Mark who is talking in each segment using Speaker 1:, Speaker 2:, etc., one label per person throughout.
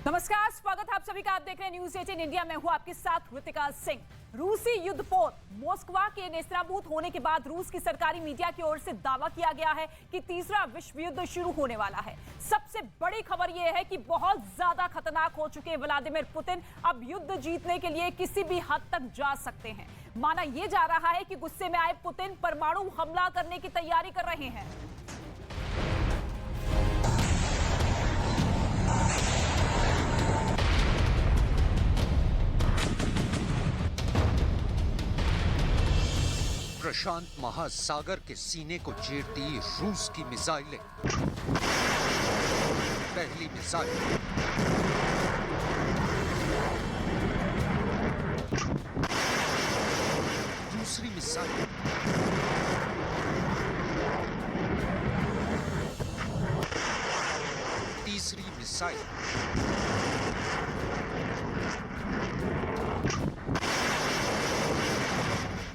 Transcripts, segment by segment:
Speaker 1: नमस्कार, स्वागत है आप सभी का। आप देख रहे हैं न्यूज़ 18 इंडिया। मैं हूं आपके साथ ऋतिका सिंह। रूसी युद्धपोत मॉस्को के नेस्तनाबूत होने के बाद रूस की सरकारी मीडिया की ओर से दावा किया गया है कि तीसरा विश्व युद्ध शुरू होने वाला है। सबसे बड़ी खबर यह है कि बहुत ज्यादा खतरनाक हो चुके व्लादिमीर पुतिन अब युद्ध जीतने के लिए किसी भी हद तक जा सकते हैं। माना यह जा रहा है कि गुस्से में आए पुतिन परमाणु हमला करने की तैयारी कर रहे हैं।
Speaker 2: प्रशांत महासागर के सीने को चीरती रूस की मिसाइलें। पहली मिसाइल, दूसरी मिसाइल, तीसरी मिसाइल,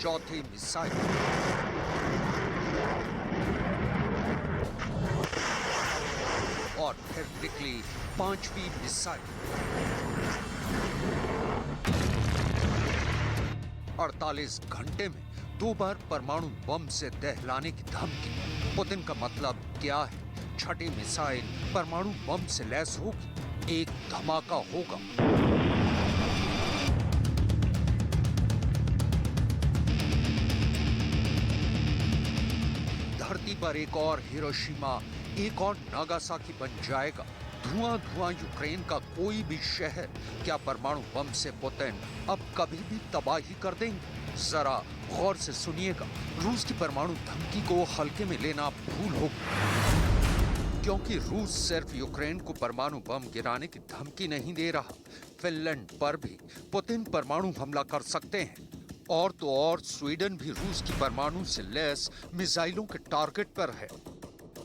Speaker 2: चौथी मिसाइल, और फिर निकली पांचवी मिसाइल। 48 घंटे में 2 बार परमाणु बम से दहलाने की धमकी। पुतिन का मतलब क्या है? छठी मिसाइल परमाणु बम से लैस होगी, एक धमाका होगा। धरती पर एक और हिरोशिमा, एक और नागासाकी बन जाएगा। धुआं धुआं यूक्रेन का कोई भी शहर। क्या परमाणु बम से पुतिन अब कभी भी तबाही कर देंगे? जरा गौर से सुनिएगा। रूस की परमाणु धमकी को हल्के में लेना भूल होगी, क्योंकि रूस सिर्फ यूक्रेन को परमाणु बम गिराने की धमकी नहीं दे रहा। फिनलैंड पर भी पुतिन परमाणु हमला कर सकते हैं। और तो और स्वीडन भी रूस की परमाणु से लैस मिसाइलों के टारगेट पर है।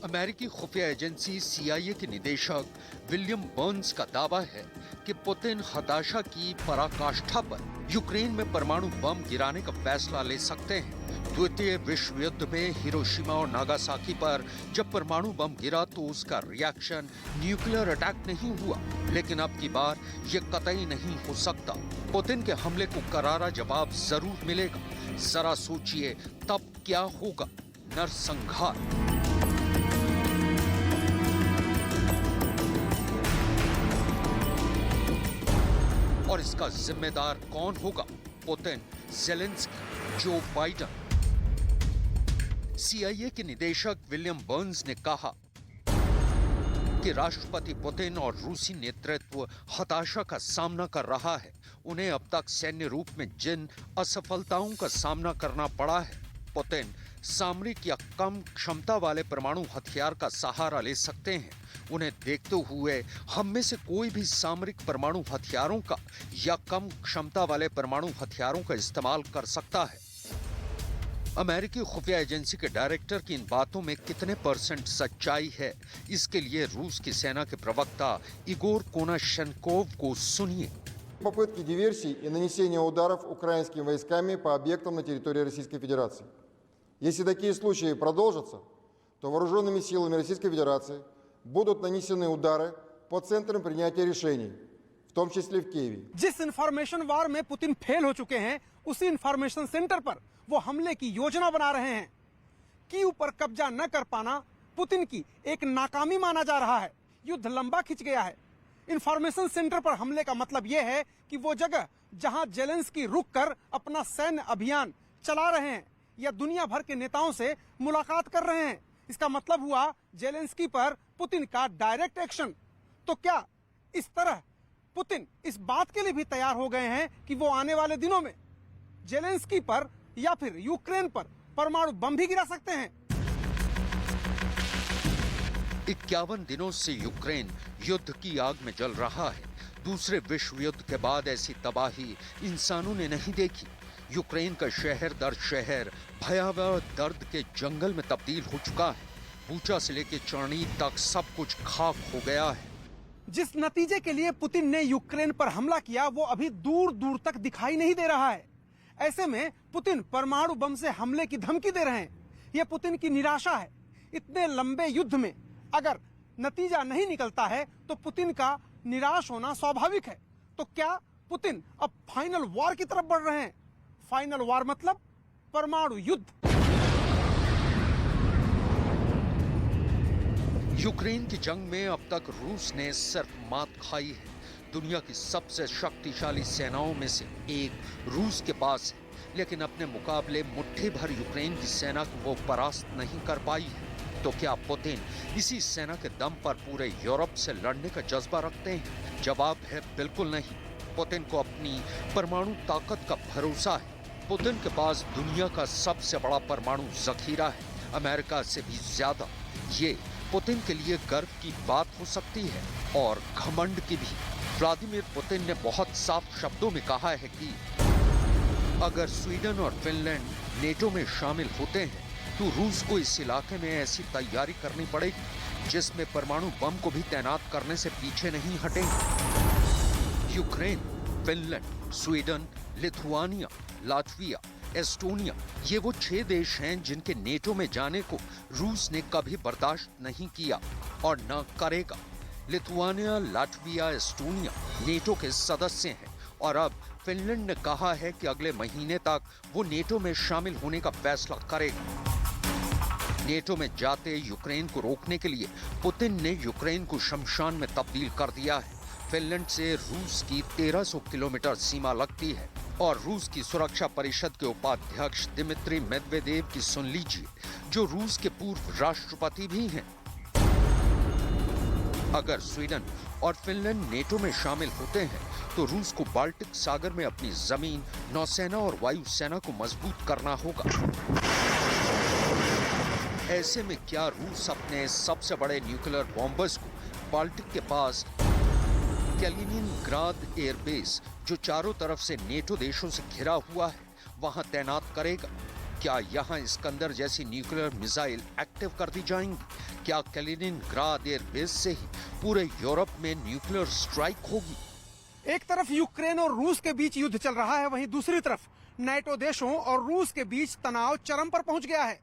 Speaker 2: अमेरिकी खुफिया एजेंसी CIA के निदेशक विलियम बर्न्स का दावा है कि पुतिन हताशा की पराकाष्ठा पर यूक्रेन में परमाणु बम गिराने का फैसला ले सकते हैं। द्वितीय विश्व युद्ध में हिरोशिमा और नागासाकी पर जब परमाणु बम गिरा तो उसका रिएक्शन न्यूक्लियर अटैक नहीं हुआ, लेकिन अब की बार ये कतई नहीं हो सकता। पुतिन के हमले को करारा जवाब जरूर मिलेगा। जरा सोचिए तब क्या होगा? नरसंहार। और इसका जिम्मेदार कौन होगा? Putin, Zelensky, Joe Biden? CIA के निदेशक विलियम बर्न्स ने कहा कि राष्ट्रपति पुतिन और रूसी नेतृत्व हताशा का सामना कर रहा है। उन्हें अब तक सैन्य रूप में जिन असफलताओं का सामना करना पड़ा है, पुतिन सामरिक या कम क्षमता वाले परमाणु हथियार का सहारा ले सकते हैं। उन्हें देखते हुए हम में से कोई भी सामरिक परमाणु हथियारों का या कम क्षमता वाले परमाणु हथियारों का इस्तेमाल कर सकता है। अमेरिकी खुफिया एजेंसी के डायरेक्टर की इन बातों में कितने % सच्चाई है, इसके लिए रूस की सेना के प्रवक्ता इगोर कोनाशेन्कोव को सुनिए।
Speaker 3: Попытки диверсий и нанесения ударов украинскими войсками по объектам на территории Российской Федерации. Если такие случаи продолжатся, то вооруженными силами Российской Федерации будут нанесены удары по центрам принятия решений, в том числе в Киеве.
Speaker 4: जिस इंफॉर्मेशन वार में पुतिन फेल हो चुके हैं, उसी इंफॉर्मेशन सेंटर पर वो हमले की योजना बना रहे हैं। कीव पर कब्जा न कर पाना पुतिन की एक नाकामी माना जा रहा है। युद्ध लंबा खिंच गया है। इंफॉर्मेशन सेंटर पर हमले का मतलब यह है कि वो जगह जहां ज़ेलेंस्की रुक कर अपना सैन्य अभियान चला रहे हैं या दुनिया भर के नेताओं से मुलाकात कर रहे हैं, इसका मतलब हुआ ज़ेलेंस्की पर पुतिन का डायरेक्ट एक्शन। तो क्या इस तरह पुतिन इस बात के लिए भी तैयार हो गए हैं कि वो आने वाले दिनों में ज़ेलेंस्की पर या फिर यूक्रेन पर परमाणु बम भी गिरा सकते हैं?
Speaker 2: 51 दिनों से यूक्रेन युद्ध की आग में जल रहा है। दूसरे विश्व युद्ध के बाद ऐसी तबाही इंसानों ने नहीं देखी। यूक्रेन का शहर दर शहर भयावह दर्द के जंगल में तब्दील हो चुका है। बूचा से लेकर चर्नी तक सब कुछ खाक हो गया है।
Speaker 4: जिस नतीजे के लिए पुतिन ने यूक्रेन पर हमला किया वो अभी दूर दूर तक दिखाई नहीं दे रहा है। ऐसे में पुतिन परमाणु बम से हमले की धमकी दे रहे हैं। यह पुतिन की निराशा है। इतने लंबे युद्ध में अगर नतीजा नहीं निकलता है तो पुतिन का निराश होना स्वाभाविक है। तो क्या पुतिन अब फाइनल वॉर की तरफ बढ़ रहे हैं? फाइनल वॉर मतलब परमाणु युद्ध।
Speaker 2: यूक्रेन की जंग में अब तक रूस ने सिर्फ मात खाई है। दुनिया की सबसे शक्तिशाली सेनाओं में से एक रूस के पास है, लेकिन अपने मुकाबले मुट्ठी भर यूक्रेन की सेना को वो परास्त नहीं कर पाई है। तो क्या पुतिन इसी सेना के दम पर पूरे यूरोप से लड़ने का जज्बा रखते हैं? जवाब है बिल्कुल नहीं। पुतिन को अपनी परमाणु ताकत का भरोसा है। पुतिन के पास दुनिया का सबसे बड़ा परमाणु जखीरा है, अमेरिका से भी ज्यादा। ये पुतिन के लिए गर्व की बात हो सकती है और घमंड की भी। व्लादिमीर पुतिन ने बहुत साफ शब्दों में कहा है कि अगर स्वीडन और फिनलैंड नेटो में शामिल होते हैं तो रूस को इस इलाके में ऐसी तैयारी करनी पड़ेगी जिसमें परमाणु बम को भी तैनात करने से पीछे नहीं हटेंगे। Ukraine, Finland, Sweden, Lithuania, Latvia, Estonia, ये वो 6 देश हैं जिनके नेटो में जाने को रूस ने कभी बर्दाश्त नहीं किया और न करेगा। लिथुआनिया, लातविया, एस्टोनिया नेटो के सदस्य हैं और अब फिनलैंड ने कहा है कि अगले महीने तक वो नेटो में शामिल होने का फैसला करेगा। नेटो में जाते यूक्रेन को रोकने के लिए पुतिन ने यूक्रेन को शमशान में तब्दील कर दिया है। फिनलैंड से रूस की 1300 किलोमीटर सीमा लगती है और रूस की सुरक्षा परिषद के उपाध्यक्ष दिमित्री मेदवेदेव की सुन लीजिए, जो रूस के पूर्व राष्ट्रपति भी हैं। अगर स्वीडन और फिनलैंड नेटो में शामिल होते हैं तो रूस को बाल्टिक सागर में अपनी जमीन, नौसेना और वायुसेना को मजबूत करना होगा। ऐसे में क्या रूस अपने सबसे बड़े न्यूक्लियर बॉम्बर्स को बाल्टिक के पास कैलिनिनग्राद एयरबेस, जो चारों तरफ से नेटो देशों से घिरा हुआ है, वहां तैनात करेगा? क्या यहां इस्कंदर जैसी न्यूक्लियर मिसाइल एक्टिव कर दी जाएंगी? क्या कैलिनिनग्राद एयरबेस से ही पूरे यूरोप में न्यूक्लियर स्ट्राइक होगी?
Speaker 4: एक तरफ यूक्रेन और रूस के बीच युद्ध चल रहा है, वहीं दूसरी तरफ नेटो देशों और रूस के बीच तनाव चरम पर पहुंच गया है।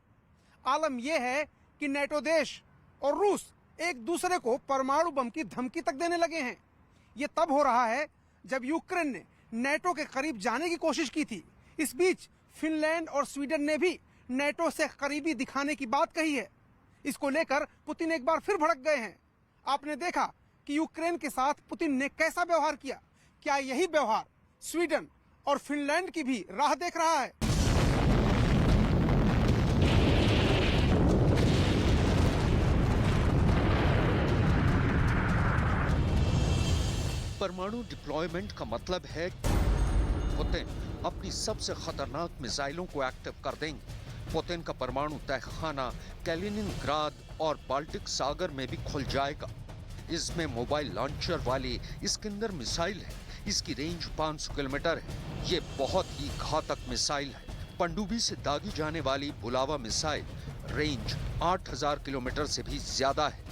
Speaker 4: आलम यह है कि नेटो देश और रूस एक दूसरे को परमाणु बम की धमकी तक देने लगे हैं। ये तब हो रहा है जब यूक्रेन ने नेटो के करीब जाने की कोशिश की थी। इस बीच फिनलैंड और स्वीडन ने भी नेटो से करीबी दिखाने की बात कही है। इसको लेकर पुतिन एक बार फिर भड़क गए हैं। आपने देखा कि यूक्रेन के साथ पुतिन ने कैसा व्यवहार किया। क्या यही व्यवहार स्वीडन और फिनलैंड की भी राह देख रहा है?
Speaker 2: परमाणु डिप्लॉयमेंट का मतलब है पुतिन अपनी सबसे खतरनाक मिसाइलों को एक्टिव कर देंगे। पुतिन का परमाणु तहखाना कैलिनिनग्राद और बाल्टिक सागर में भी खुल जाएगा। इसमें मोबाइल लॉन्चर वाली इस्कंदर मिसाइल है। इसकी रेंज 500 किलोमीटर है। ये बहुत ही घातक मिसाइल है। पनडुब्बी से दागी जाने वाली बुलावा मिसाइल रेंज 8000 किलोमीटर से भी ज्यादा है।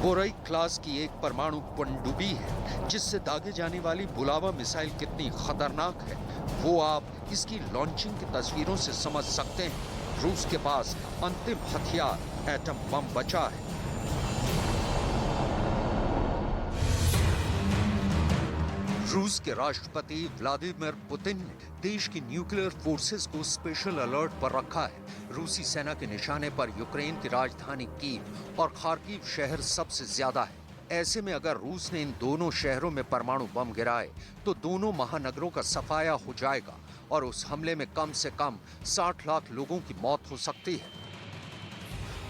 Speaker 2: बोरई क्लास की एक परमाणु पनडुब्बी है जिससे दागे जाने वाली बुलावा मिसाइल कितनी खतरनाक है वो आप इसकी लॉन्चिंग की तस्वीरों से समझ सकते हैं। रूस के पास अंतिम हथियार एटम बम बचा है। रूस के राष्ट्रपति व्लादिमीर पुतिन ने देश की न्यूक्लियर फोर्सेस को स्पेशल अलर्ट पर रखा है। रूसी सेना के निशाने पर यूक्रेन की राजधानी कीव और खार्किव शहर सबसे ज्यादा है। ऐसे में अगर रूस ने इन दोनों शहरों में परमाणु बम गिराए तो दोनों महानगरों का सफाया हो जाएगा और उस हमले में कम से कम 60 लाख लोगों की मौत हो सकती है।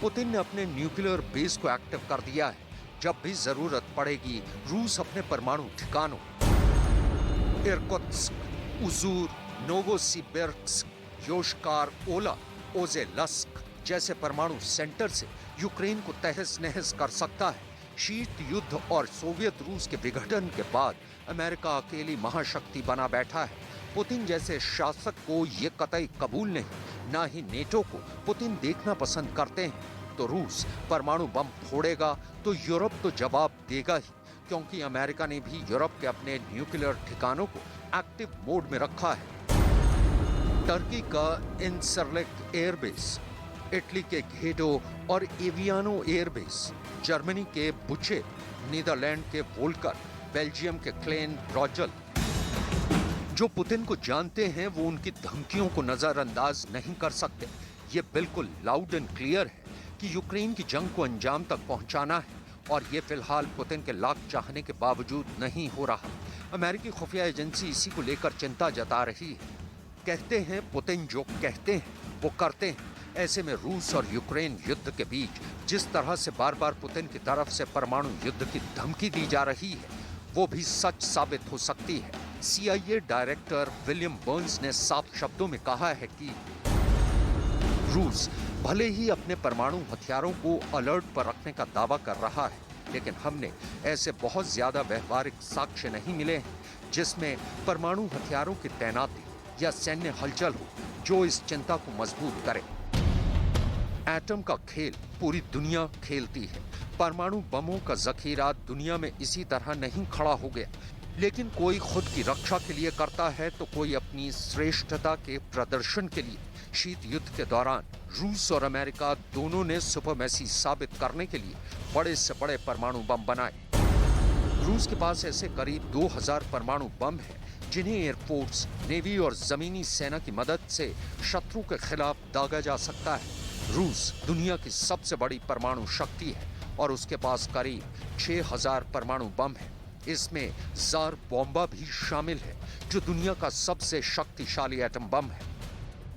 Speaker 2: पुतिन ने अपने न्यूक्लियर बेस को एक्टिव कर दिया है। जब भी जरूरत पड़ेगी रूस अपने परमाणु ठिकानों इरकुत्स्क, उजूर, नोवोसिबिर्स्क, योशकार ओला, ओजेलस्क जैसे परमाणु सेंटर से यूक्रेन को तहस नहस कर सकता है। शीत युद्ध और सोवियत रूस के विघटन के बाद अमेरिका अकेली महाशक्ति बना बैठा है। पुतिन जैसे शासक को ये कतई कबूल नहीं। ना ही नेटो को पुतिन देखना पसंद करते हैं। तो रूस परमाणु बम फोड़ेगा तो यूरोप तो जवाब देगा ही, क्योंकि अमेरिका ने भी यूरोप के अपने न्यूक्लियर ठिकानों को एक्टिव मोड में रखा है। टर्की का इंसरलेक एयरबेस, इटली के घेडो और एवियानो एयरबेस, जर्मनी के बुचे नीदरलैंड के वोल्कर, बेल्जियम के क्लेन ब्रॉजल। जो पुतिन को जानते हैं वो उनकी धमकियों को नजरअंदाज नहीं कर सकते। ये बिल्कुल लाउड एंड क्लियर है कि यूक्रेन की जंग को अंजाम तक पहुंचाना है और ये फिलहाल पुतिन के लाख चाहने के बावजूद नहीं हो रहा। अमेरिकी खुफिया एजेंसी इसी को लेकर चिंता जता रही है। कहते हैं पुतिन जो कहते हैं वो करते हैं। ऐसे में रूस और यूक्रेन युद्ध के बीच जिस तरह से बार बार पुतिन की तरफ से परमाणु युद्ध की धमकी दी जा रही है वो भी सच साबित हो सकती है। CIA डायरेक्टर विलियम बर्न्स ने साफ शब्दों में कहा है कि रूस भले ही अपने परमाणु हथियारों को अलर्ट पर रखने का दावा कर रहा है, लेकिन हमने ऐसे बहुत ज्यादा व्यवहारिक साक्ष्य नहीं मिले हैं जिसमें परमाणु हथियारों की तैनाती या सैन्य हलचल हो जो इस चिंता को मजबूत करे। एटम का खेल पूरी दुनिया खेलती है। परमाणु बमों का जखीरा दुनिया में इसी तरह नहीं खड़ा हो गया, लेकिन कोई खुद की रक्षा के लिए करता है तो कोई अपनी श्रेष्ठता के प्रदर्शन के लिए। शीत युद्ध के दौरान रूस और अमेरिका दोनों ने सुपरमेसी साबित करने के लिए बड़े से बड़े परमाणु बम बनाए। रूस के पास ऐसे करीब 2000 परमाणु बम हैं जिन्हें एयरफोर्स, नेवी और जमीनी सेना की मदद से शत्रु के खिलाफ दागा जा सकता है। रूस दुनिया की सबसे बड़ी परमाणु शक्ति है और उसके पास करीब 6000 परमाणु बम है। इसमें जार बॉम्बा भी शामिल है जो दुनिया का सबसे शक्तिशाली एटम बम है।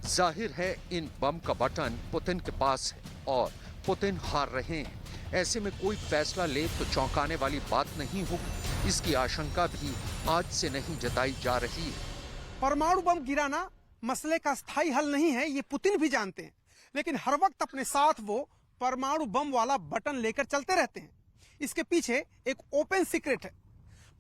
Speaker 2: जाहिर है इन बम का बटन पुतिन के पास है और पुतिन हार रहे हैं। ऐसे में कोई फैसला ले तो चौंकाने वाली बात नहीं होगी। इसकी आशंका भी आज से नहीं जताई जा रही है।
Speaker 4: परमाणु बम गिराना मसले का स्थायी हल नहीं है, ये पुतिन भी जानते हैं, लेकिन हर वक्त अपने साथ वो परमाणु बम वाला बटन लेकर चलते रहते हैं। इसके पीछे एक ओपन सीक्रेट है।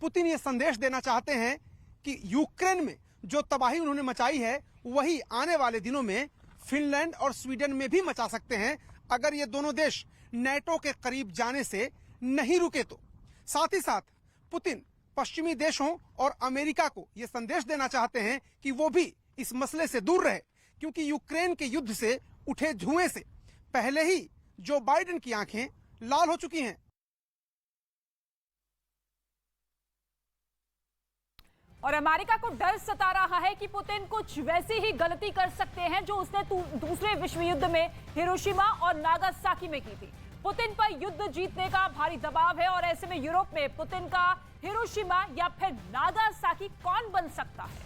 Speaker 4: पुतिन ये संदेश देना चाहते हैं कि यूक्रेन में जो तबाही उन्होंने मचाई है वही आने वाले दिनों में फिनलैंड और स्वीडन में भी मचा सकते हैं अगर ये दोनों देश नेटो के करीब जाने से नहीं रुके तो। साथ ही साथ पुतिन पश्चिमी देशों और अमेरिका को यह संदेश देना चाहते हैं कि वो भी इस मसले से दूर रहे, क्योंकि यूक्रेन के युद्ध से उठे धुएं से पहले ही जो बाइडेन की आंखें लाल हो चुकी हैं।
Speaker 1: और अमेरिका को डर सता रहा है कि पुतिन कुछ वैसी ही गलती कर सकते हैं जो उसने दूसरे विश्व युद्ध में हिरोशिमा और नागासाकी में की थी। पुतिन पर युद्ध जीतने का भारी दबाव है और ऐसे में यूरोप में पुतिन का हिरोशिमा या फिर नागासाकी कौन बन सकता है?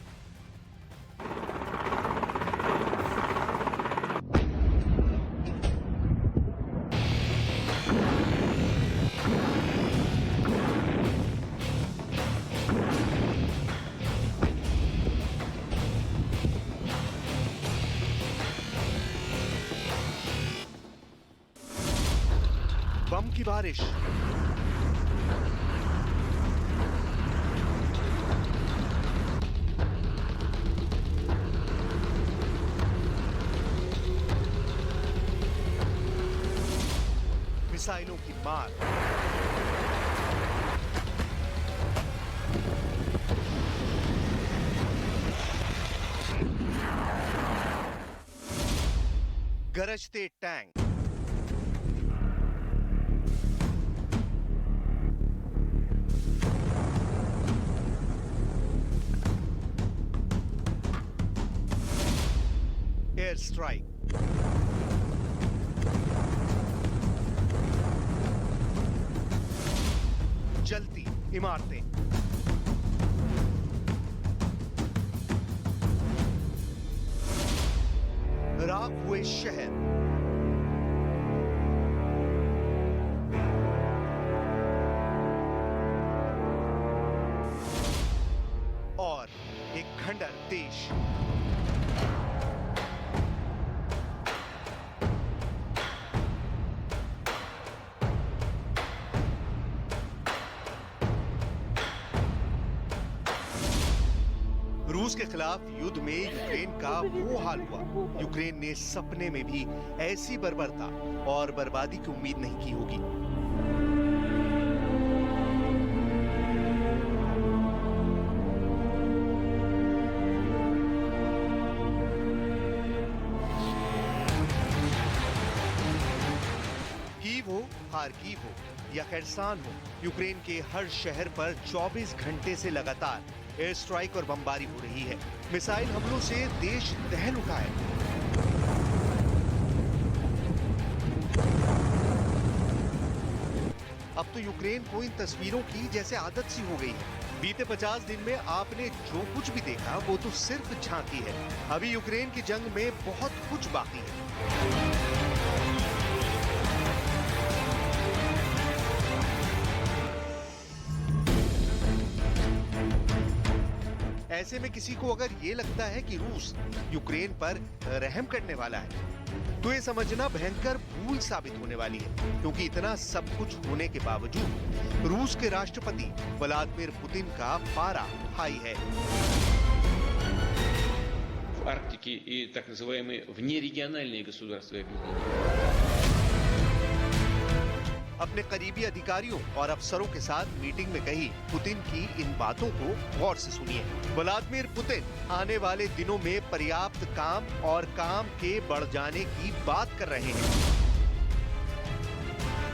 Speaker 5: बम की बारिश, मिसाइलों की मार, गरजते टैंक, एयर स्ट्राइक, जलती इमारतें, राख हुए शहर, और एक खंडर देश। रूस के खिलाफ युद्ध में यूक्रेन का वो हाल हुआ। यूक्रेन ने सपने में भी ऐसी बर्बरता और बर्बादी की उम्मीद नहीं की होगी। लवीव हो, खार्किव हो या खरसान हो, यूक्रेन के हर शहर पर 24 घंटे से लगातार एयर स्ट्राइक और बमबारी हो रही है। मिसाइल हमलों से देश दहल उठा है। अब तो यूक्रेन को इन तस्वीरों की जैसे आदत सी हो गई है। बीते 50 दिन में आपने जो कुछ भी देखा वो तो सिर्फ झांकी है। अभी यूक्रेन की जंग में बहुत कुछ बाकी है। ऐसे में किसी को अगर ये लगता है कि रूस यूक्रेन पर रहम करने वाला है तो ये समझना भयंकर भूल साबित होने वाली है, क्योंकि इतना सब कुछ होने के बावजूद रूस के राष्ट्रपति व्लादिमीर पुतिन का पारा हाई है।
Speaker 6: В Арктике и так называемые внерегиональные государства и объединения.
Speaker 5: अपने करीबी अधिकारियों और अफसरों के साथ मीटिंग में कही पुतिन की इन बातों को गौर से सुनिए। व्लादिमीर पुतिन आने वाले दिनों में पर्याप्त काम और काम के बढ़ जाने की बात कर रहे हैं।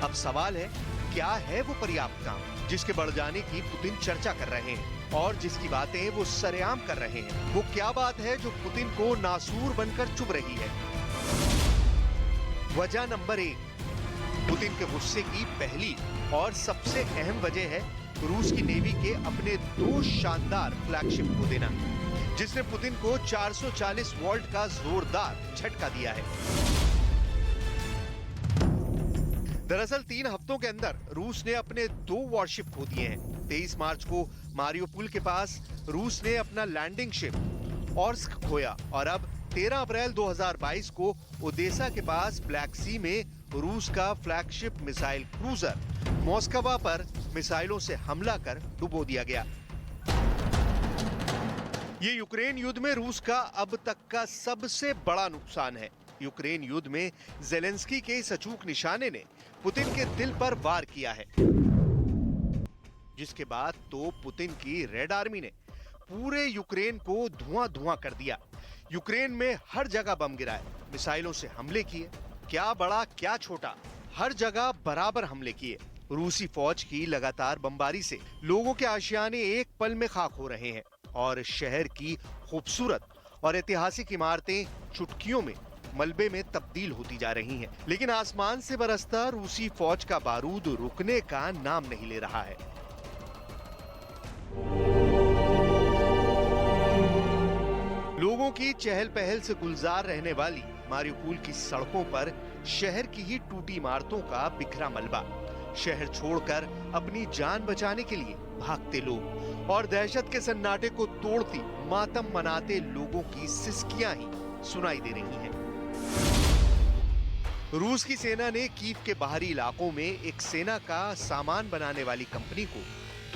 Speaker 5: अब सवाल है, क्या है वो पर्याप्त काम जिसके बढ़ जाने की पुतिन चर्चा कर रहे हैं और जिसकी बातें वो सरेआम कर रहे हैं? वो क्या बात है जो पुतिन को नासूर बनकर चुभ रही है? वजह नंबर 1, पुतिन के गुस्से की पहली और सबसे अहम वजह है रूस की नेवी के अपने 2 शानदार फ्लैगशिप को देना, जिसने पुतिन को 440 वोल्ट का जोरदार झटका दिया है। दरअसल 3 हफ्तों के अंदर रूस ने अपने 2 वॉरशिप खो दिए हैं। 23 मार्च को मारियोपोल के पास रूस ने अपना लैंडिंग शिप ऑर्स्क खोया और अब 13 अप्रैल 2022 को ओदेसा के पास ब्लैक सी में रूस का फ्लैगशिप मिसाइल क्रूजर मॉस्कवा पर मिसाइलों से हमला कर डुबो दिया गया। ये यूक्रेन युद्ध में रूस का अब तक का सबसे बड़ा नुकसान है। यूक्रेन युद्ध में ज़ेलेंस्की के इस अचूक निशाने ने पुतिन के दिल पर वार किया है, जिसके बाद तो पुतिन की रेड आर्मी ने पूरे यूक्रेन को धुआं-धुआं कर दिया। यूक्रेन में हर जगह बम गिराए, मिसाइलों से हमले किए, क्या बड़ा क्या छोटा हर जगह बराबर हमले किए। रूसी फौज की लगातार बमबारी से लोगों के आशियाने एक पल में खाक हो रहे हैं और शहर की खूबसूरत और ऐतिहासिक इमारतें चुटकियों में मलबे में तब्दील होती जा रही हैं। लेकिन आसमान से बरसता रूसी फौज का बारूद रुकने का नाम नहीं ले रहा है। लोगों की चहल पहल से गुलजार रहने वाली मारियोपोल की सड़कों पर शहर की ही टूटी इमारतों का बिखरा मलबा, शहर छोड़कर अपनी जान बचाने के लिए भागते लोग और दहशत के सन्नाटे को तोड़ती मातम मनाते लोगों की सिसकियां ही सुनाई दे रही हैं। रूस की सेना ने कीव के बाहरी इलाकों में एक सेना का सामान बनाने वाली कंपनी को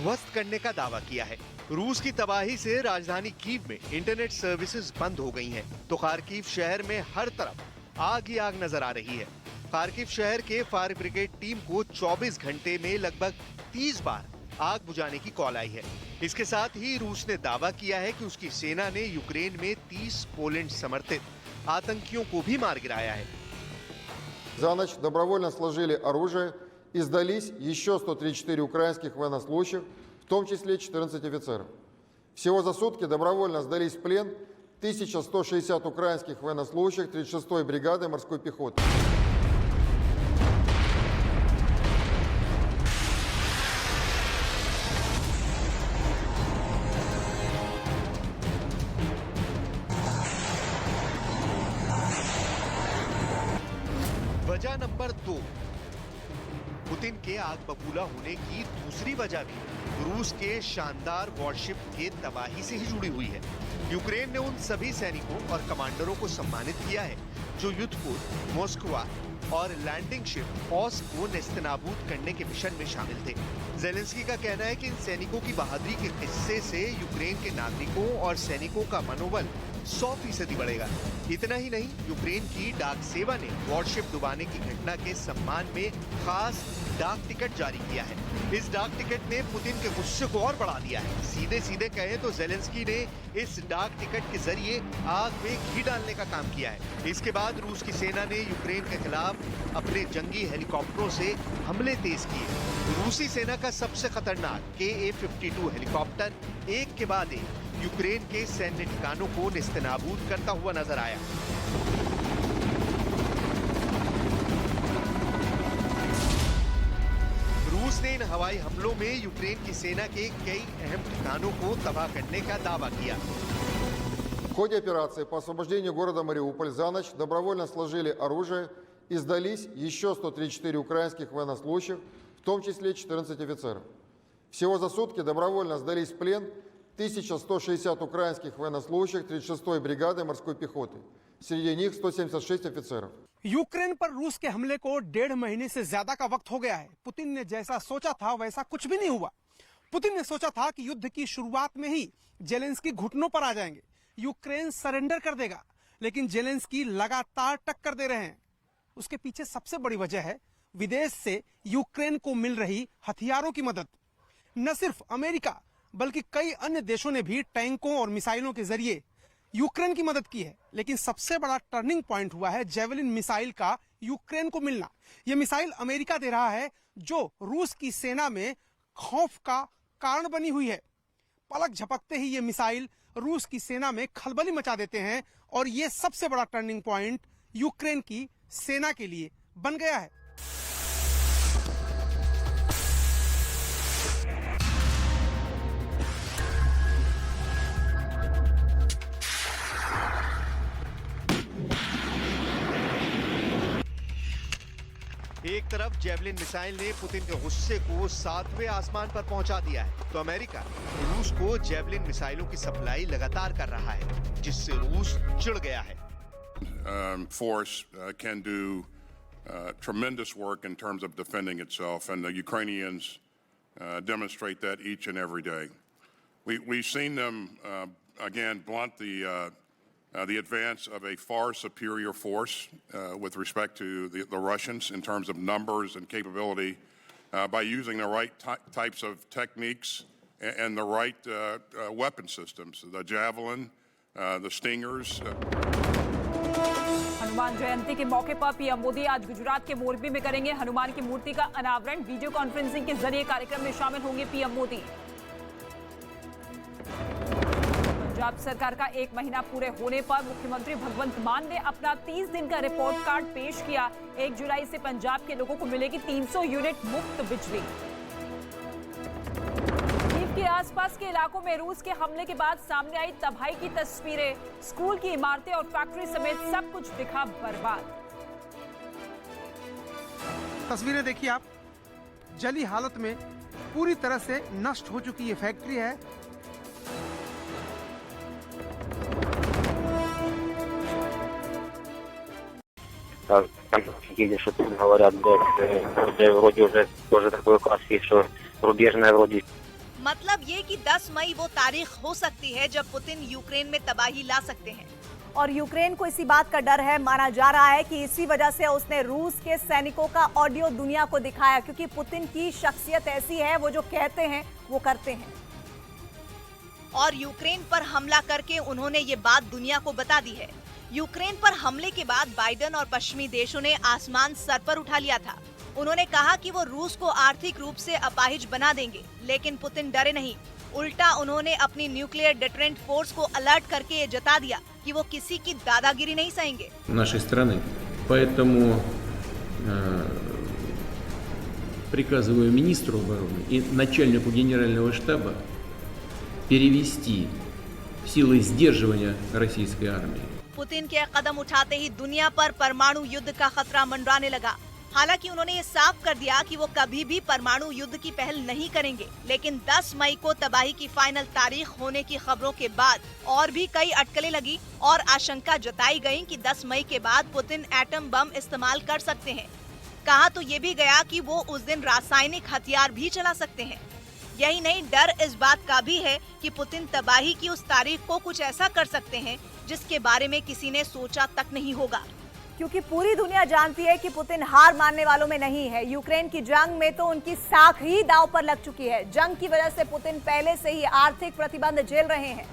Speaker 5: ध्वस्त करने का दावा किया है। रूस की तबाही से राजधानी कीव में इंटरनेट सर्विसेज बंद हो गई हैं, तो खार्किव शहर में हर तरफ आग ही आग नजर आ रही है। खार्किव शहर के फायर ब्रिगेड टीम को 24 घंटे में लगभग 30 बार आग बुझाने की कॉल आई है। इसके साथ ही रूस ने दावा किया है कि उसकी सेना ने यूक्रेन में 30 पोलैंड समर्थित आतंकियों को भी मार गिराया है।
Speaker 3: За ночь добровольно сложили оружие и сдались еще 134 украинских военнослужащих, в том числе 14 офицеров. Всего за сутки добровольно сдались в плен 1160 украинских военнослужащих 36-й бригады морской пехоты.
Speaker 5: वजह नंबर 2, पुतिन के आग बबूला होने की दूसरी वजह भी रूस के शानदार वॉरशिप के तबाही से ही जुड़ी हुई है। यूक्रेन ने उन सभी सैनिकों और कमांडरों को सम्मानित किया है जो युद्धपोत मॉस्कवा और लैंडिंग शिप ऑर्स्क को नेस्तनाबूद करने के मिशन में शामिल थे। ज़ेलेंस्की का कहना है कि इन सैनिकों की बहादुरी के किस्से से यूक्रेन के नागरिकों और सैनिकों का मनोबल 100% बढ़ेगा। इतना ही नहीं, यूक्रेन की डाक सेवा ने वॉरशिप डुबाने की घटना के सम्मान में खास डाक टिकट जारी किया है। इस डाक टिकट ने पुतिन के गुस्से को और बढ़ा दिया है। सीधे सीधे कहें तो जेलेंस्की ने इस डाक टिकट के जरिए आग में घी डालने का काम किया है। इसके बाद रूस की सेना ने यूक्रेन के खिलाफ अपने जंगी हेलीकॉप्टरों से हमले तेज किए। रूसी सेना का सबसे खतरनाक KA-52 हेलीकॉप्टर एक के बाद एक यूक्रेन के सैन्य ठिकानों को नेस्तनाबूद करता हुआ नजर आया। रूस ने इन हवाई हमलों में यूक्रेन की सेना के कई अहम ठिकानों को तबाह करने का दावा किया।
Speaker 3: В ходе операции по освобождению города Мариуполь за ночь добровольно сложили оружие и сдались еще 134 украинских военнослужащих, в том числе 14 офицеров. Всего за сутки добровольно сдались в плен 1160 украинских военнослужащих 36-й бригады морской пехоты. Среди них 176 офицеров.
Speaker 4: यूक्रेन पर रूस के हमले को 1.5 महीने से ज्यादा का वक्त हो गया है। पुतिन ने जैसा सोचा था वैसा कुछ भी नहीं हुआ। पुतिन ने सोचा था कि युद्ध की शुरुआत में ही जेलेंस्की घुटनों पर आ जाएंगे, यूक्रेन सरेंडर कर देगा, लेकिन जेलेंस्की लगातार टक्कर दे रहे हैं। उसके पीछे सबसे बड़ी वजह है विदेश से यूक्रेन को मिल रही हथियारों की मदद। न सिर्फ अमेरिका बल्कि कई अन्य देशों ने भी टैंकों और मिसाइलों के जरिए यूक्रेन की मदद की है। लेकिन सबसे बड़ा टर्निंग पॉइंट हुआ है जेवलिन मिसाइल का यूक्रेन को मिलना। यह मिसाइल अमेरिका दे रहा है, जो रूस की सेना में खौफ का कारण बनी हुई है। पलक झपकते ही ये मिसाइल रूस की सेना में खलबली मचा देते हैं और ये सबसे बड़ा टर्निंग पॉइंट यूक्रेन की सेना के लिए बन गया है।
Speaker 5: एक तरफ जेवलिन मिसाइल ने पुतिन के गुस्से को 7वें आसमान पर पहुंचा दिया है, तो अमेरिका रूस को जेवलिन मिसाइलों की सप्लाई लगातार कर रहा है, जिससे रूस चिढ़ गया है।
Speaker 7: Force can do tremendous work in terms of defending itself, and the Ukrainians demonstrate that each and every day. We've seen them again blunt the advance of a far superior force with respect to the Russians in terms of numbers and capability by using the right types of techniques and the right weapon systems, the Javelin, the Stingers.
Speaker 1: Hanuman Jayanti के मौके पर PM Modi आज गुजरात के मोरबी में करेंगे हनुमान की मूर्ति का अनावरण। वीडियो कॉन्फ्रेंसिंग के जरिए कार्यक्रम में शामिल होंगे पीएम मोदी। पंजाब सरकार का 1 महीना पूरे होने पर मुख्यमंत्री भगवंत मान ने अपना 30 दिन का रिपोर्ट कार्ड पेश किया। 1 जुलाई से पंजाब के लोगों को मिलेगी 300 यूनिट मुफ्त बिजली। कीव के आसपास के इलाकों में रूस के हमले के बाद सामने आई तबाही की तस्वीरें। स्कूल की इमारतें और फैक्ट्री समेत सब कुछ दिखा बर्बाद।
Speaker 4: तस्वीरें देखिए आप, जली हालत में पूरी तरह से नष्ट हो चुकी ये फैक्ट्री है।
Speaker 8: Что тут говорят, вроде уже тоже такой класс есть, что рубежная вроде.
Speaker 9: मतलब ये कि 10 मई वो तारीख हो सकती है जब पुतिन यूक्रेन में तबाही ला सकते हैं।
Speaker 10: और यूक्रेन को इसी बात का डर है। माना जा रहा है कि इसी वजह से उसने रूस के सैनिकों का ऑडियो दुनिया को दिखाया, क्योंकि पुतिन की शख्सियत ऐसी है, वो जो कहते हैं वो करते हैं।
Speaker 9: और यूक्रेन पर हमला करके उन्होंने ये बात दुनिया को बता दी है। यूक्रेन पर हमले के बाद बाइडेन और पश्चिमी देशों ने आसमान सर पर उठा लिया था। उन्होंने कहा कि वो रूस को आर्थिक रूप से अपाहिज बना देंगे, लेकिन पुतिन डरे नहीं। उल्टा उन्होंने अपनी न्यूक्लियर डिटरेंट फोर्स को अलर्ट करके ये जता दिया कि वो किसी की दादागिरी नहीं सहेंगे।
Speaker 6: Нашей страны. Поэтому приказываю министру обороны и начальнику генерального штаба перевести силы сдерживания российской армии.
Speaker 9: पुतिन के कदम उठाते ही दुनिया पर परमाणु युद्ध का खतरा मंडराने लगा। हालांकि उन्होंने ये साफ कर दिया कि वो कभी भी परमाणु युद्ध की पहल नहीं करेंगे, लेकिन 10 मई को तबाही की फाइनल तारीख होने की खबरों के बाद और भी कई अटकलें लगी और आशंका जताई गई कि 10 मई के बाद पुतिन एटम बम इस्तेमाल कर सकते हैं। कहा तो ये भी गया कि वो उस दिन रासायनिक हथियार भी चला सकते हैं। यही नहीं, डर इस बात का भी है कि पुतिन तबाही की उस तारीख को कुछ ऐसा कर सकते हैं जिसके बारे में किसी ने सोचा तक नहीं होगा।
Speaker 10: क्योंकि पूरी दुनिया जानती है कि पुतिन हार मानने वालों में नहीं है। यूक्रेन की जंग में तो उनकी साख ही दांव पर लग चुकी है। जंग की वजह से पुतिन पहले से ही आर्थिक प्रतिबंध झेल रहे हैं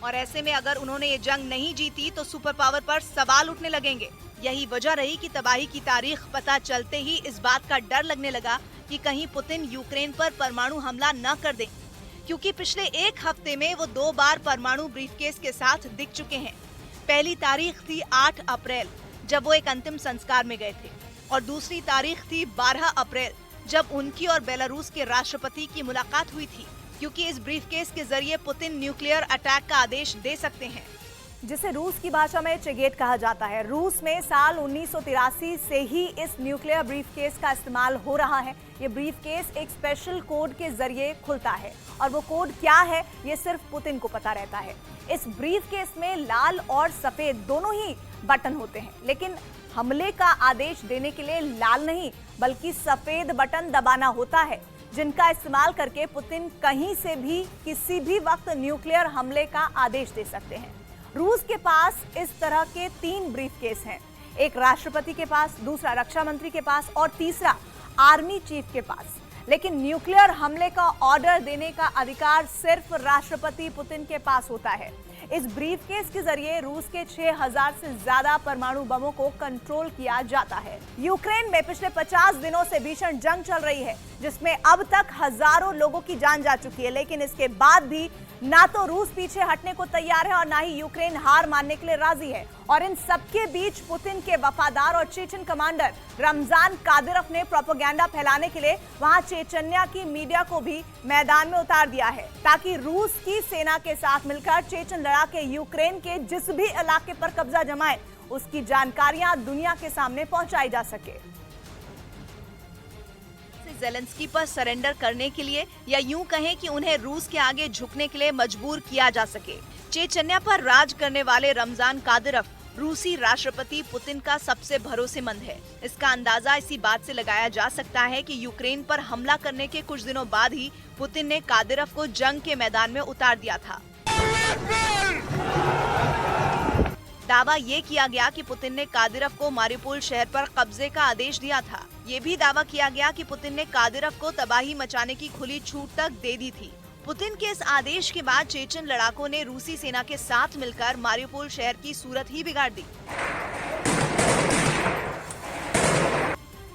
Speaker 9: और ऐसे में अगर उन्होंने ये जंग नहीं जीती तो सुपर पावर पर सवाल उठने लगेंगे। यही वजह रही कि तबाही की तारीख पता चलते ही इस बात का डर लगने लगा कि कहीं पुतिन यूक्रेन पर परमाणु हमला न कर दें, क्योंकि पिछले एक हफ्ते में वो 2 बार परमाणु ब्रीफकेस के साथ दिख चुके हैं। पहली तारीख थी 8 अप्रैल जब वो एक अंतिम संस्कार में गए थे और दूसरी तारीख थी 12 अप्रैल जब उनकी और बेलारूस के राष्ट्रपति की मुलाकात हुई थी, क्योंकि इस ब्रीफकेस के जरिए पुतिन न्यूक्लियर अटैक का आदेश दे सकते हैं,
Speaker 10: जिसे रूस की भाषा में चेगेट कहा जाता है। रूस में साल 1983 से ही इस न्यूक्लियर ब्रीफकेस का इस्तेमाल हो रहा है। ये ब्रीफकेस एक स्पेशल कोड के जरिए खुलता है और वो कोड क्या है ये सिर्फ पुतिन को पता रहता है। इस ब्रीफकेस में लाल और सफेद दोनों ही बटन होते हैं, लेकिन हमले का आदेश देने के लिए लाल नहीं बल्कि सफेद बटन दबाना होता है, जिनका इस्तेमाल करके पुतिन कहीं से भी किसी भी वक्त न्यूक्लियर हमले का आदेश दे सकते हैं। रूस के पास इस तरह के 3 ब्रीफकेस हैं, एक राष्ट्रपति के पास, दूसरा रक्षा मंत्री के पास और तीसरा आर्मी चीफ के पास। लेकिन न्यूक्लियर हमले का ऑर्डर देने का अधिकार सिर्फ राष्ट्रपति पुतिन के पास होता है। इस ब्रीफकेस के जरिए रूस के 6000 से ज्यादा परमाणु बमों को कंट्रोल किया जाता है। यूक्रेन में पिछले 50 दिनों से भीषण जंग चल रही है, जिसमें अब तक हजारों लोगों की जान जा चुकी है, लेकिन इसके बाद भी ना तो रूस पीछे हटने को तैयार है और ना ही यूक्रेन हार मानने के लिए राजी है। और इन सबके बीच पुतिन के वफादार और चेचन कमांडर रमजान कादिरोव ने प्रोपेगेंडा फैलाने के लिए वहां चेचन्या की मीडिया को भी मैदान में उतार दिया है, ताकि रूस की सेना के साथ मिलकर चेचन लड़ाके यूक्रेन के जिस भी इलाके पर कब्जा जमाए उसकी जानकारियां दुनिया के सामने पहुंचाई जा सके।
Speaker 9: ज़ेलेंस्की पर सरेंडर करने के लिए या यूं कहें कि उन्हें रूस के आगे झुकने के लिए मजबूर किया जा सके। चेचन्या पर राज करने वाले रमजान कादिरोव रूसी राष्ट्रपति पुतिन का सबसे भरोसेमंद है। इसका अंदाजा इसी बात से लगाया जा सकता है कि यूक्रेन पर हमला करने के कुछ दिनों बाद ही पुतिन ने कादिरोव को जंग के मैदान में उतार दिया था। दावा ये किया गया कि पुतिन ने कादिरोव को मारिउपोल शहर पर कब्जे का आदेश दिया था। ये भी दावा किया गया कि पुतिन ने कादिरोव को तबाही मचाने की खुली छूट तक दे दी थी। पुतिन के इस आदेश के बाद चेचन लड़ाकों ने रूसी सेना के साथ मिलकर मारिउपोल शहर की सूरत ही बिगाड़ दी।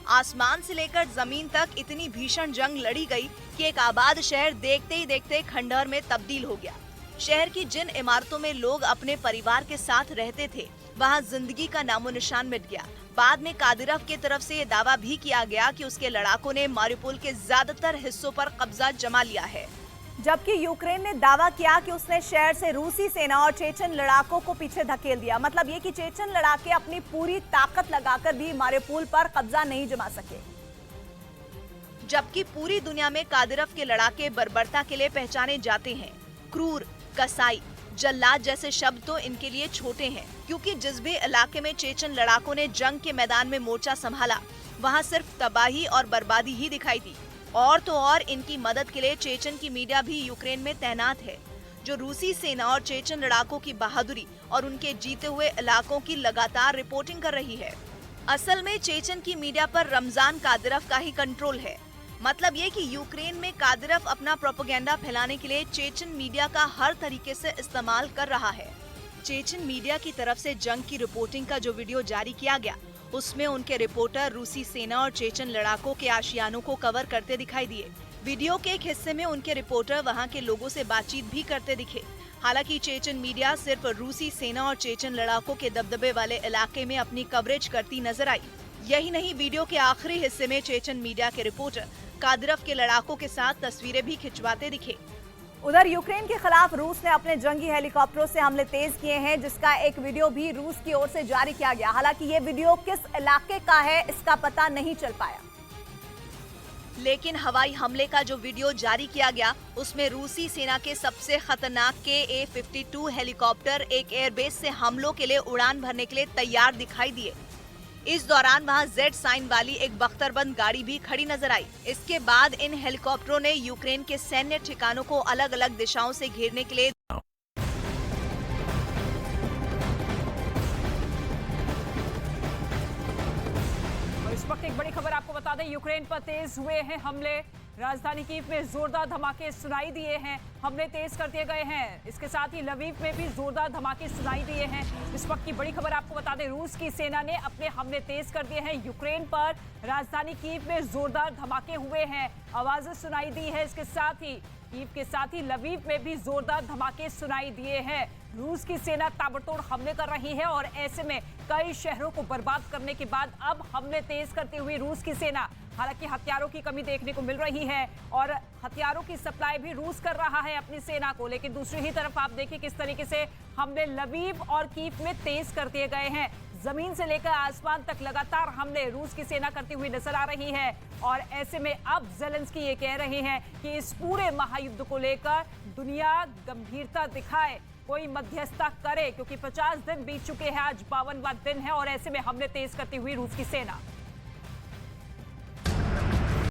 Speaker 9: आसमान से लेकर जमीन तक इतनी भीषण जंग लड़ी गई कि एक आबाद शहर देखते ही देखते खंडहर में तब्दील हो गया। शहर की जिन इमारतों में लोग अपने परिवार के साथ रहते थे, वहां जिंदगी का नामो निशान मिट गया। बाद में कादिरोव की तरफ से ये दावा भी किया गया कि उसके लड़ाकों ने मारिउपोल के ज्यादातर हिस्सों पर कब्जा जमा लिया है,
Speaker 10: जबकि यूक्रेन ने दावा किया कि उसने शहर से रूसी सेना और चेचन लड़ाकों को पीछे धकेल दिया। मतलब ये कि चेचन लड़ाके अपनी पूरी ताकत लगाकर भी मारिउपोल पर कब्जा नहीं जमा सके।
Speaker 9: जबकि पूरी दुनिया में कादिरोव के लड़ाके बर्बरता के लिए पहचाने जाते हैं। क्रूर, कसाई, जल्लाद जैसे शब्द तो इनके लिए छोटे हैं, क्योंकि जिस भी इलाके में चेचन लड़ाकों ने जंग के मैदान में मोर्चा संभाला, वहां सिर्फ तबाही और बर्बादी ही दिखाई दी। और तो और इनकी मदद के लिए चेचन की मीडिया भी यूक्रेन में तैनात है, जो रूसी सेना और चेचन लड़ाकों की बहादुरी और उनके जीते हुए इलाकों की लगातार रिपोर्टिंग कर रही है। असल में चेचन की मीडिया पर रमजान कादिरोव का ही कंट्रोल है। मतलब ये कि यूक्रेन में कादिरोव अपना प्रोपेगेंडा फैलाने के लिए चेचन मीडिया का हर तरीके से इस्तेमाल कर रहा है। चेचन मीडिया की तरफ से जंग की रिपोर्टिंग का जो वीडियो जारी किया गया, उसमें उनके रिपोर्टर रूसी सेना और चेचन लड़ाकों के आशियानों को कवर करते दिखाई दिए। वीडियो के एक हिस्से में उनके रिपोर्टर वहां के लोगों से बातचीत भी करते दिखे। हालांकि चेचन मीडिया सिर्फ रूसी सेना और चेचन लड़ाकों के दबदबे वाले इलाके में अपनी कवरेज करती नजर आई। यही नहीं, वीडियो के आखिरी हिस्से में चेचन मीडिया के रिपोर्टर कादिरोव के लड़ाकों के साथ तस्वीरें भी खिंचवाते दिखे।
Speaker 10: उधर यूक्रेन के खिलाफ रूस ने अपने जंगी हेलीकॉप्टरों से हमले तेज किए हैं, जिसका एक वीडियो भी रूस की ओर से जारी किया गया। हालांकि ये वीडियो किस इलाके का है इसका पता नहीं चल पाया,
Speaker 9: लेकिन हवाई हमले का जो वीडियो जारी किया गया, उसमें रूसी सेना के सबसे खतरनाक KA-52 हेलीकॉप्टर एक एयरबेस से हमलों के लिए उड़ान भरने के लिए तैयार दिखाई दिए। इस दौरान वहां Z साइन वाली एक बख्तरबंद गाड़ी भी खड़ी नजर आई। इसके बाद इन हेलीकॉप्टरों ने यूक्रेन के सैन्य ठिकानों को अलग अलग दिशाओं से घेरने के लिए
Speaker 1: वक्त एक बड़ी खबर आपको बता दें, यूक्रेन पर तेज हुए हैं हमले। राजधानी कीव में जोरदार धमाके सुनाई दिए हैं, हमले तेज कर दिए गए हैं। इसके साथ ही लवीव में भी जोरदार धमाके सुनाई दिए हैं। इस वक्त की बड़ी खबर आपको बता दें, रूस की सेना ने अपने हमले तेज कर दिए हैं यूक्रेन पर। राजधानी कीव में जोरदार धमाके हुए हैं, आवाजें सुनाई दी है। इसके साथ ही कीव के साथ ही लवीव में भी जोरदार धमाके सुनाई दिए हैं। रूस की सेना ताबड़तोड़ हमले कर रही है और ऐसे में कई शहरों को बर्बाद करने के बाद अब हमले तेज करती हुई रूस की सेना, हालांकि हथियारों की कमी देखने को मिल रही है और हथियारों की सप्लाई भी रूस कर रहा है अपनी सेना को। लेकिन दूसरी ही तरफ आप देखिए किस तरीके से हमले लवीव और कीव में तेज कर दिए गए हैं। जमीन से लेकर आसमान तक लगातार हमले रूस की सेना करती हुई नजर आ रही है और ऐसे में अब ज़ेलेंस्की ये कह रहे हैं कि इस पूरे महायुद्ध को लेकर दुनिया गंभीरता दिखाए, कोई मध्यस्थता करे, क्योंकि 50 दिन बीत चुके हैं, आज 52वां दिन है और ऐसे में हमले तेज करती हुई रूस की सेना।